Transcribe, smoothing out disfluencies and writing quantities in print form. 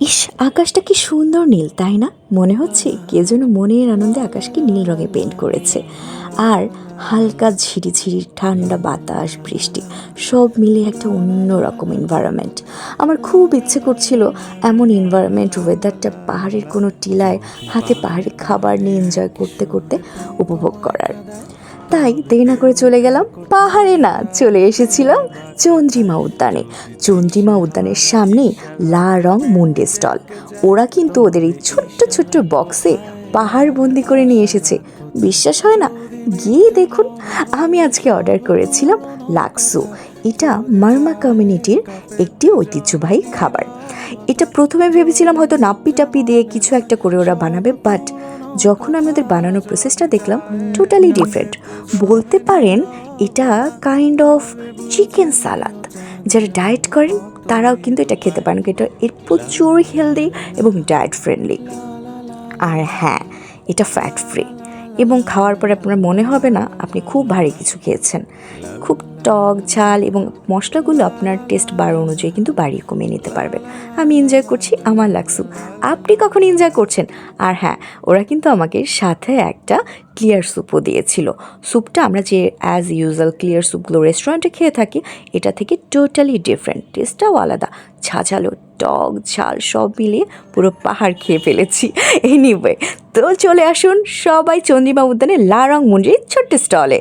ইস, আকাশটা কি সুন্দর নীল, তাই না? মনে হচ্ছে কে যেন মনের আনন্দে আকাশকে নীল রঙে পেইন্ট করেছে। আর হালকা ঝিরিঝিরি ঠান্ডা বাতাস, বৃষ্টি সব মিলে একটা অন্যরকম এনভায়রনমেন্ট। আমার খুব ইচ্ছে করছিল এমন এনভায়রনমেন্ট, ওয়েদারটা পাহাড়ের কোনো টিলায় হাতে পাহাড়ি খাবার নিয়ে এনজয় করতে করতে উপভোগ করার। তাই দেরি না করে চলে গেলাম পাহাড়ে, না চলে এসেছিলাম চন্দ্রিমা উদ্যানে। চন্দ্রিমা উদ্যানের সামনেই লাল রং মুন্ডে স্টল। ওরা কিন্তু ওদের এই ছোট্ট ছোট্ট বক্সে পাহাড় বন্দি করে নিয়ে এসেছে। বিশ্বাস হয় না? গিয়ে দেখুন। আমি আজকে অর্ডার করেছিলাম লাক্সু। এটা মারমা কমিউনিটির একটি ঐতিহ্যবাহী খাবার। এটা প্রথমে ভেবেছিলাম হয়তো নাপ্পি টাপ্পি দিয়ে কিছু একটা করে ওরা বানাবে, বাট যখন আমি ওদের বানানোর প্রসেসটা দেখলাম, টোটালি ডিফারেন্ট। বলতে পারেন এটা কাইন্ড অফ চিকেন সালাদ। যারা ডায়েট করেন তারাও কিন্তু এটা খেতে পারেন, এটা এর প্রচুর হেলদি এবং ডায়েট ফ্রেন্ডলি। আর হ্যাঁ, এটা ফ্যাট ফ্রি এবং খাওয়ার পরে আপনার মনে হবে না আপনি খুব ভারী কিছু খেয়েছেন। খুব টক ঝাল এবং মশলাগুলো আপনার টেস্ট বার অনুযায়ী কিন্তু বাড়িয়ে কমিয়ে নিতে পারবেন। আমি এনজয় করছি, আমার লাগছে। আপনি কখন এনজয় করছেন? আর হ্যাঁ, ওরা কিন্তু আমাকে সাথে একটা ক্লিয়ার স্যুপও দিয়েছিল। স্যুপটা আমরা যে অ্যাজ ইউজুয়াল ক্লিয়ার স্যুপগুলো রেস্টুরেন্টে খেয়ে থাকি, এটা থেকে টোটালি ডিফারেন্ট, টেস্টটাও আলাদা। ঝাঝালো, টক ঝাল সব মিলিয়ে পুরো পাহাড় খেয়ে ফেলেছি। এনিওয়ে, তো চলে আসুন সবাই চন্দ্রিমা উদ্যানে লাল রং মন্দিরের ছোট্ট স্টলে।